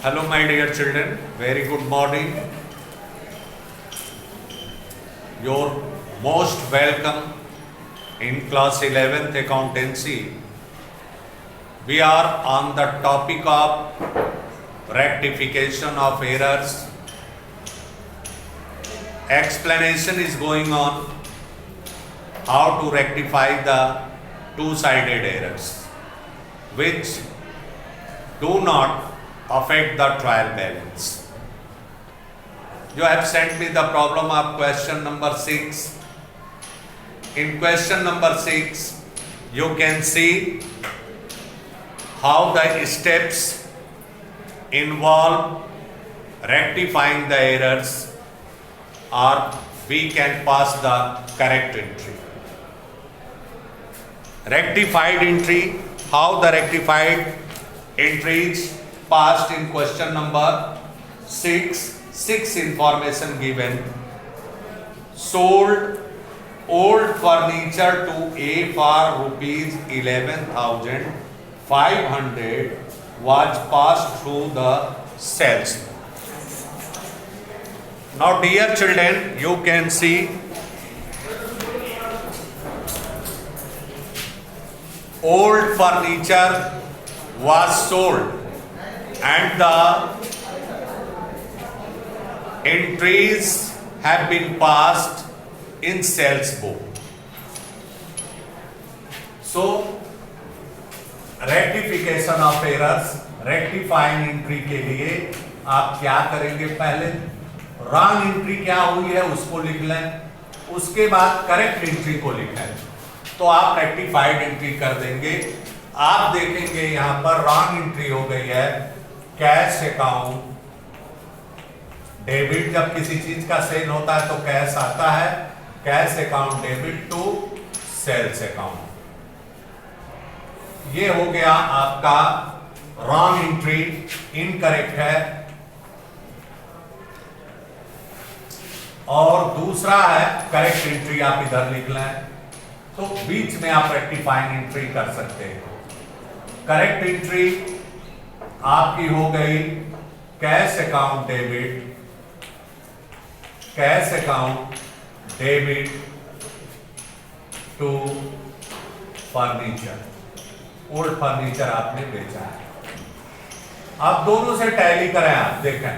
Hello my dear children, very good morning. You're most welcome in class 11th accountancy. We are on the topic of rectification of errors. Explanation is going on how to rectify the two-sided errors which do not affect the trial balance. You have sent me the problem of question number 6. In question number 6, you can see how the steps involve rectifying the errors, or we can pass the correct entry. Rectified entry, how the rectified entries passed in question number 6. 6 information given. Sold old furniture to A for rupees 11,500 was passed through the sales. Now dear children, you can see old furniture was sold and the entries have been passed in sales book. So rectification of errors, rectifying entry के लिए आप क्या करेंगे? पहले wrong entry क्या हुई है उसको लिख लें, उसके बाद करेक्ट एंट्री को लिखें, तो आप रेक्टिफाइड एंट्री कर देंगे. आप देखेंगे यहां पर रॉन्ग एंट्री हो गई है. कैश अकाउंट डेबिट, जब किसी चीज का सेल होता है तो कैश आता है. Cash account debit to sales account, ये हो गया आपका रॉन्ग एंट्री, इनकरेक्ट है. और दूसरा है करेक्ट एंट्री, आप इधर लिख लें, तो बीच में आप रेक्टिफाइंग एंट्री कर सकते हैं. करेक्ट एंट्री आपकी हो गई cash account debit, cash account debit to furniture. Old furniture आपने बेचा है. आप दोनों से टैली करें. आप देखें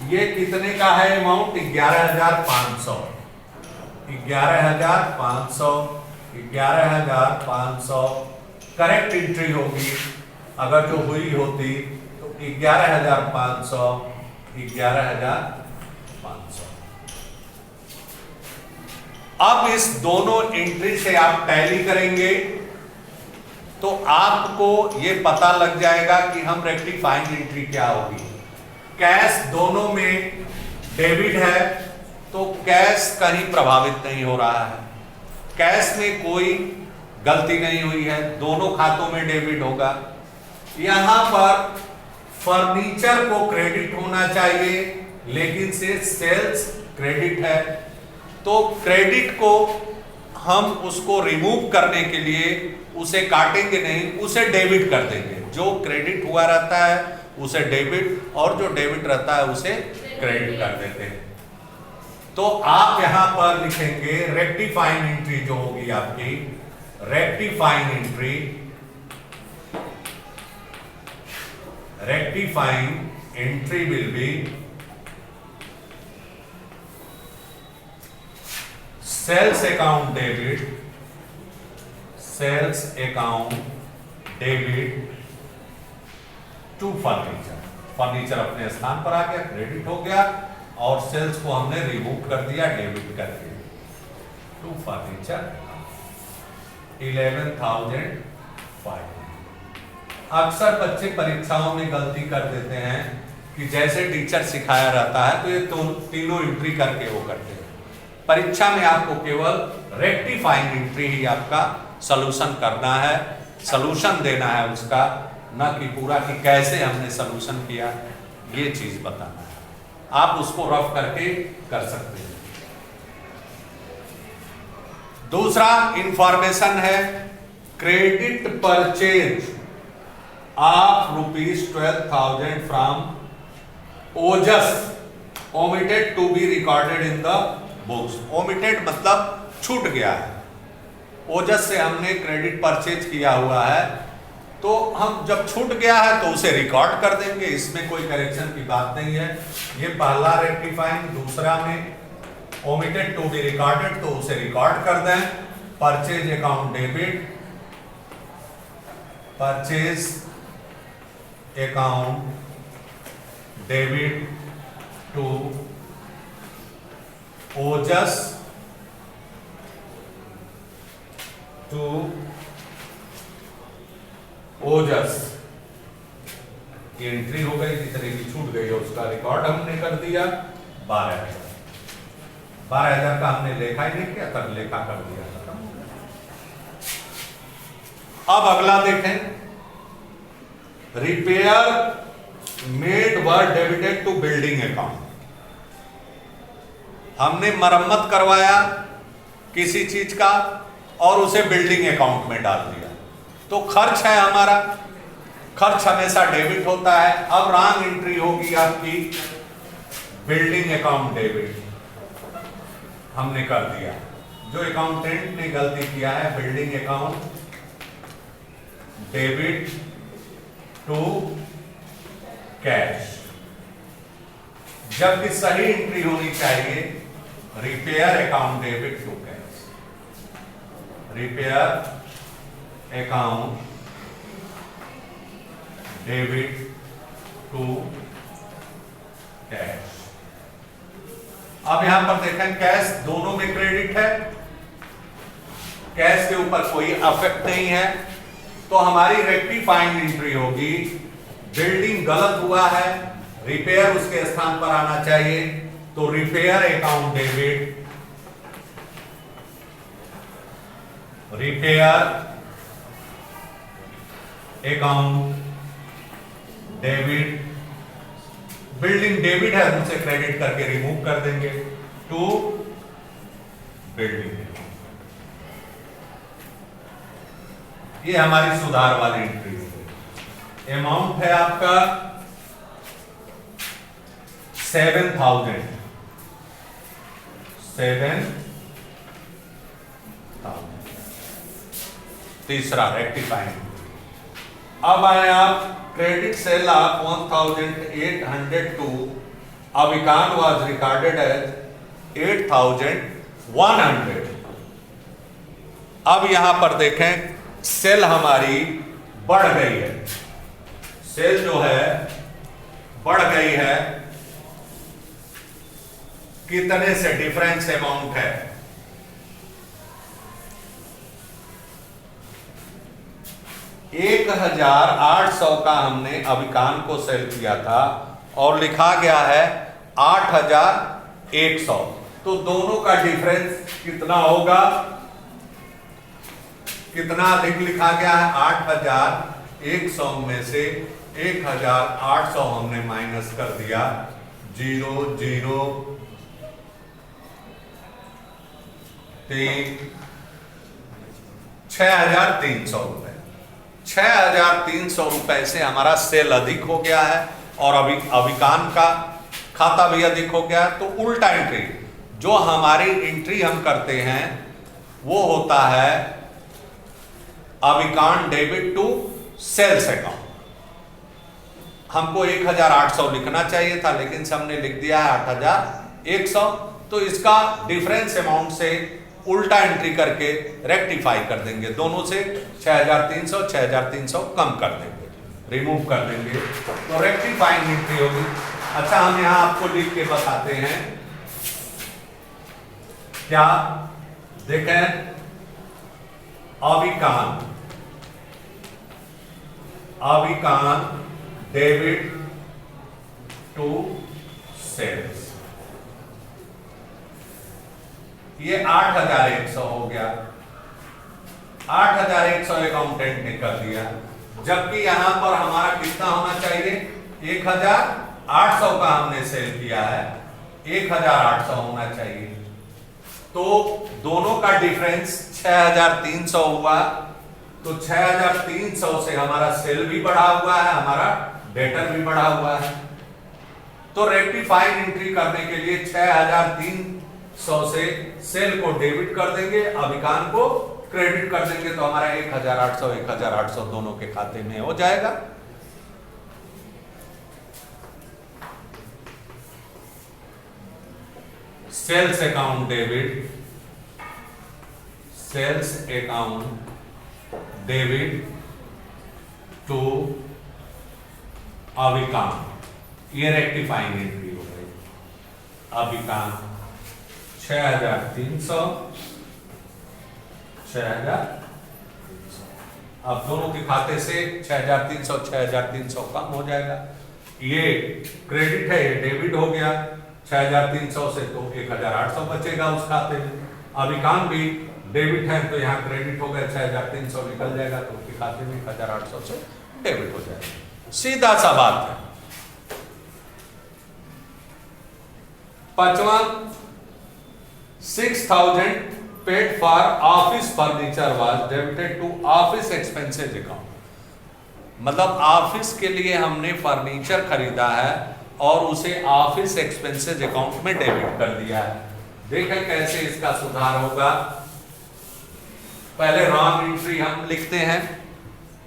ये कितने का है अमाउंट? 11,500. 11,500, 11,500 करेक्ट एंट्री होगी. अगर जो हुई होती तो 11,500, 11,500. अब इस दोनों एंट्री से आप टैली करेंगे तो आपको ये पता लग जाएगा कि हम रेक्टिफाइंग एंट्री क्या होगी. कैश दोनों में डेबिट है तो कैश कहीं प्रभावित नहीं हो रहा है, कैश में कोई गलती नहीं हुई है, दोनों खातों में डेबिट होगा. यहां पर फर्नीचर को क्रेडिट होना चाहिए लेकिन से सेल्स क्रेडिट है, तो क्रेडिट को हम उसको रिमूव करने के लिए उसे काटेंगे नहीं, उसे डेबिट कर देंगे. जो क्रेडिट हुआ रहता है उसे डेबिट, और जो डेबिट रहता है उसे क्रेडिट कर देते हैं. तो आप यहां पर लिखेंगे रेक्टिफाइंग एंट्री जो होगी आपकी, rectifying entry, rectifying entry will be sales account debit, sales account debit to furniture. Furniture अपने स्थान पर आ गया, क्रेडिट हो गया, और सेल्स को हमने रिमूव कर दिया डेबिट करके. To furniture 11,500. अक्सर बच्चे परीक्षाओं में गलती कर देते हैं कि जैसे टीचर सिखाया रहता है तो ये तीनों एंट्री करके वो करते हैं. परीक्षा में आपको केवल रेक्टिफाइंग एंट्री ही आपका सॉल्यूशन करना है, सॉल्यूशन देना है उसका, न कि पूरा कि कैसे हमने सॉल्यूशन किया, ये चीज बताना है. आप उसको रफ करके कर सकते हैं. दूसरा इंफॉर्मेशन है credit purchase of ₹12,000 from Ojas omitted to be recorded in the books। omitted मतलब छूट गया है। ओजस से हमने क्रेडिट परचेज किया हुआ है, तो हम जब छूट गया है तो उसे रिकॉर्ड कर देंगे, इसमें कोई करेक्शन की बात नहीं है। ये पहला रेक्टिफाइंग। दूसरा में omitted to be recorded, तो उसे रिकॉर्ड कर दें। Purchase account debit, purchase account debit to Ojas की एंट्री हो गई, जितने की छूट गई है उसका रिकॉर्ड हमने कर दिया। 12,000 का हमने लेखा ही नहीं किया, तब लेखा कर दिया। अब अगला देखें, repair made were debited to building account. हमने मरम्मत करवाया किसी चीज का और उसे बिल्डिंग अकाउंट में डाल दिया, तो खर्च है हमारा। खर्च हमेशा डेबिट होता है। अब रॉन्ग एंट्री होगी आपकी, बिल्डिंग अकाउंट डेबिट हमने कर दिया। जो अकाउंटेंट ने गलती किया है, building account debit to cash, जबकि सही एंट्री होनी चाहिए repair account debit to cash. Repair account debit to cash. अब यहां पर देखें, कैश दोनों में क्रेडिट है, कैश के ऊपर कोई अफेक्ट नहीं है, तो हमारी रेक्टिफाइंग एंट्री होगी, बिल्डिंग गलत हुआ है, रिपेयर उसके स्थान पर आना चाहिए, तो repair account debit, repair account debit, building debit है, उनसे क्रेडिट करके रिमूव कर देंगे, टू बिल्डिंग। ये हमारी सुधार वाली एंट्री है। अमाउंट है आपका 7,000। तीसरा रेक्टिफाइंग। अब आए आप credit sale of 1,802, Avikan was recorded as 8,100। अब यहां पर देखें, सेल हमारी बढ़ गई है, सेल जो है बढ़ गई है, कितने से डिफरेंस अमाउंट है, 1,800 का हमने अविकान को सेल किया था और लिखा गया है 8,100, तो दोनों का डिफरेंस कितना होगा, कितना अधिक लिखा गया है, 8,100 में से 1,800 हमने माइनस कर दिया, 0 0 3 6,300 रुपए। 6,300 रुपए से हमारा सेल अधिक हो गया है और अभी अविकान का खाता भी अधिक हो गया है। तो उल्टा एंट्री, जो हमारी एंट्री हम करते हैं वो होता है अविकान डेबिट टू सेल्स अकाउंट। हमको 1,800 लिखना चाहिए था, लेकिन हमने लिख दिया है 8,100, तो इसका डिफरेंस अमाउंट से उल्टा एंट्री करके रेक्टिफाई कर देंगे, दोनों से 6,300 कम कर देंगे, रिमूव कर देंगे, तो रेक्टिफाइंग एंट्री होगी। अच्छा, हम यहां आपको लिख के बताते हैं क्या, देखें, अविकान डेबिट टू सेल्स, ये 8,100 हो गया, 8,100 अकाउंटेंट ने कर दिया, जबकि यहां पर हमारा कितना होना चाहिए, 1,800 का हमने सेल किया है, 1,800 होना चाहिए, तो दोनों का डिफरेंस 6,300 हुआ, तो 6300 से हमारा सेल भी बढ़ा हुआ है, हमारा डेटर भी बढ़ा हुआ है। तो रेक्टिफाइंग एंट्री करने के लिए 6300 से सेल को डेबिट कर देंगे, अभिकान को क्रेडिट कर देंगे, तो हमारा 1800 दोनों के खाते में हो जाएगा। Sales account debit, sales account debit to Abhikan, ये रेक्टिफाइंग एंट्री हो गई। अभिकान 6300, 6300। अब दोनों के खाते से 6300 कम हो जाएगा। ये क्रेडिट है, ये डेबिट हो गया 6300 से, तो 1800 बचेगा उस खाते में। अभिकान भी डेबिट है, तो यहाँ क्रेडिट हो गया 6300 निकल जाएगा, तो उसके खाते में 1800 से डेबिट हो जाएगा। सीधा सा बात है। पांचवा, 6000 paid for office furniture was debited to office expenses account. मतलब ऑफिस के लिए हमने फर्नीचर खरीदा है और उसे ऑफिस एक्सपेंसेस अकाउंट में डेबिट कर दिया है। देखें कैसे इसका सुधार होगा। पहले रॉन्ग एंट्री हम लिखते हैं,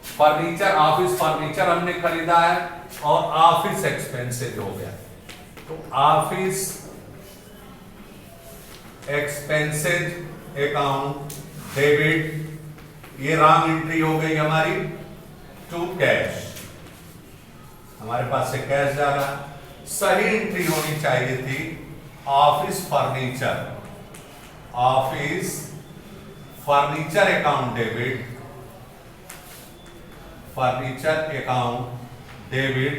फर्नीचर, ऑफिस फर्नीचर हमने खरीदा है और ऑफिस एक्सपेंसेस हो गया, तो ऑफिस एक्सपेंसेस अकाउंट डेबिट, ये रॉन्ग एंट्री हो गई हमारी, टू कैश, हमारे पास से कैश जा रहा। सही एंट्री होनी चाहिए थी office furniture, office furniture account debit, furniture account debit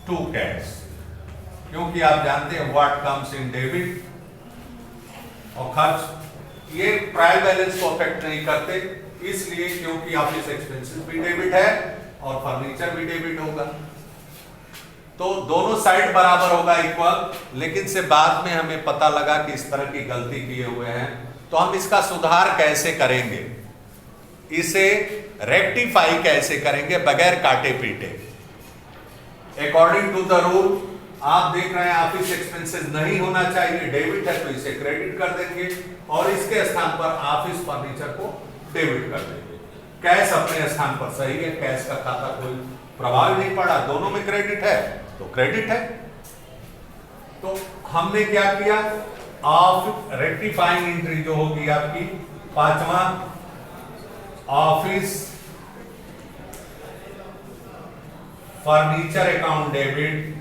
to cash, क्योंकि आप जानते हैं व्हाट कम्स इन डेबिट और खर्च ये ट्रायल बैलेंस को अफेक्ट नहीं करते, इसलिए क्योंकि ऑफिस एक्सपेंसेस भी डेबिट है और फर्नीचर भी डेबिट होगा, तो दोनों साइड बराबर होगा, इक्वल। लेकिन से बाद में हमें पता लगा कि इस तरह की गलती किए हुए हैं, तो हम इसका सुधार कैसे करेंगे, इसे रेक्टिफाई कैसे करेंगे बगैर काटे पीटे। अकॉर्डिंग टू द रूल आप देख रहे हैं ऑफिस एक्सपेंसेस नहीं होना चाहिए, डेबिट है तो इसे क्रेडिट कर देंगे और इसके स्थान पर ऑफिस फर्नीचर को डेबिट कर देंगे। कैश अपने स्थान पर सही है, कैश का खाता कोई प्रभाव नहीं पड़ा, दोनों में क्रेडिट है तो क्रेडिट है। तो हमने क्या किया, ऑफ रेक्टिफाइंग एंट्री जो होगी आपकी पांचवा, office furniture account debit,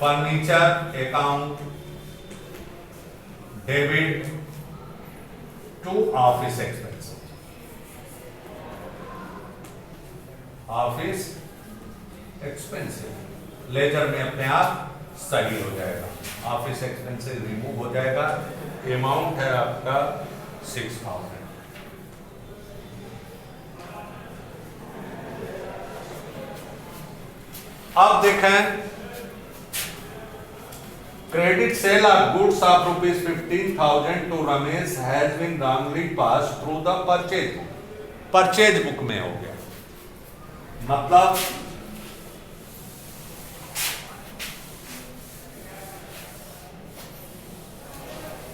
furniture account debit to office expense, office expensive ledger में अपने आप सही हो जाएगा, ऑफिस एक्सपेंसेस रिमूव हो जाएगा। अमाउंट है आपका 6000। अब देखें, क्रेडिट सेल और goods of ₹15,000 to Ramesh has been wrongly pass through the purchase book में हो गया। मतलब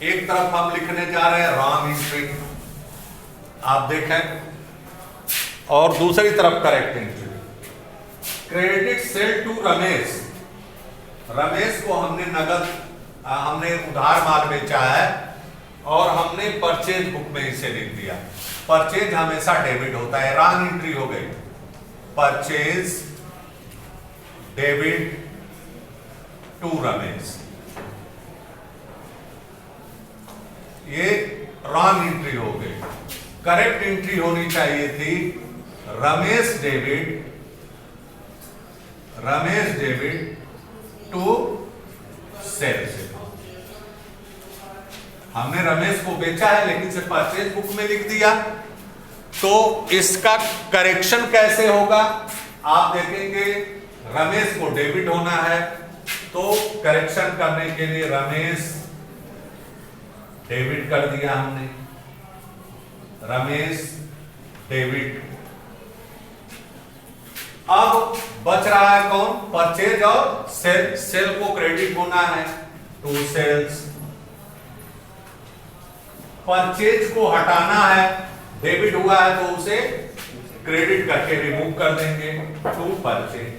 एक तरफ हम लिखने जा रहे हैं रॉन्ग एंट्री, आप देखें, और दूसरी तरफ correct entry. Credit sale to Ramesh, Ramesh को हमने नगद, हमने उधार माल बेचा है और हमने परचेज बुक में इसे लिख दिया। परचेज हमेशा डेबिट होता है, रॉन्ग एंट्री हो गई, परचेज डेबिट टू रमेश, ये रॉन्ग एंट्री हो गई। करेक्ट एंट्री होनी चाहिए थी रमेश डेबिट टू सेल्स। हमने रमेश को बेचा है लेकिन से परचेज बुक में लिख दिया, तो इसका करेक्शन कैसे होगा आप देखेंगे। रमेश को डेबिट होना है तो करेक्शन करने के लिए रमेश डेबिट कर दिया हमने, रमेश डेबिट। अब बच रहा है कौन? परचेज और सेल। सेल को क्रेडिट होना है, टू सेल्स। परचेज को हटाना है, डेबिट हुआ है तो उसे क्रेडिट करके रिमूव कर देंगे, to purchase.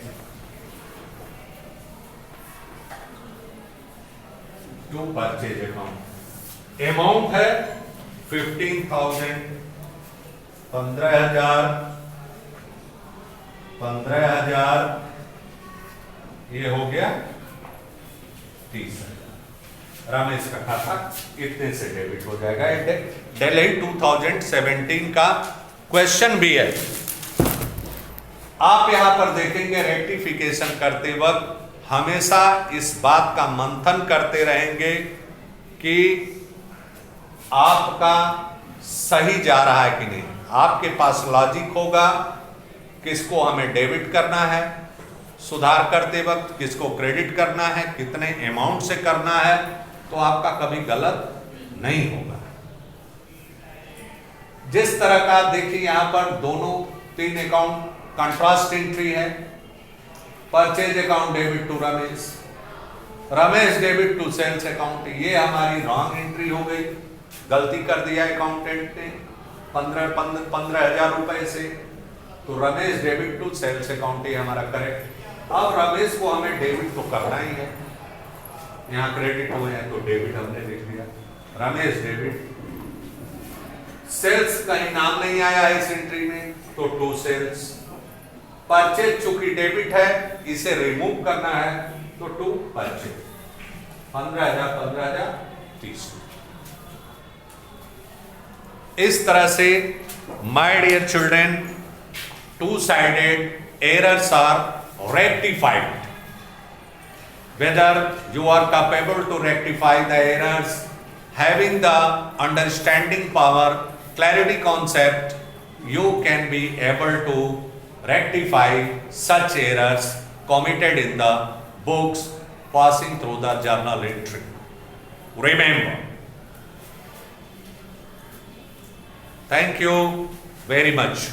To purchase account. Amount है 15,000, 15,000, 15,000, ये हो गया 30,000। रमेश का खाता इतने से डेबिट हो जाएगा। दिल्ली 2017 का क्वेश्चन भी है। आप यहां पर देखेंगे रेक्टिफिकेशन करते वक्त हमेशा इस बात का मंथन करते रहेंगे कि आपका सही जा रहा है कि नहीं। आपके पास लॉजिक होगा, किसको हमें डेबिट करना है सुधार करते वक्त, किसको क्रेडिट करना है, कितने अमाउंट से करना है, तो आपका कभी गलत नहीं होगा। जिस तरह का देखिए यहां पर दोनों 3 अकाउंट कंट्रास्ट एंट्री है। Purchase account debit to Ramesh, Ramesh debit to sales account. ये हमारी रॉन्ग एंट्री हो गई, गलती कर दिया अकाउंटेंट ने 15,000 रुपए से, तो Ramesh debit to sales account ये हमारा करेक्ट। अब रमेश को हमें डेबिट तो करना ही है, यहाँ क्रेडिट हुए हैं तो डेबिट हमने लिख दिया, रमेश डेबिट। सेल्स कहीं नाम नहीं आया इस एंट्री में, तो टू सेल्स। परचेज चूंकि डेबिट है इसे रिमूव करना है, तो टू परचेज। 15,000, 15,000, 30। इस तरह से my dear children, two sided errors are rectified. Whether you are capable to rectify the errors, having the understanding power, clarity concept, you can be able to rectify such errors committed in the books passing through the journal entry. Remember. Thank you very much.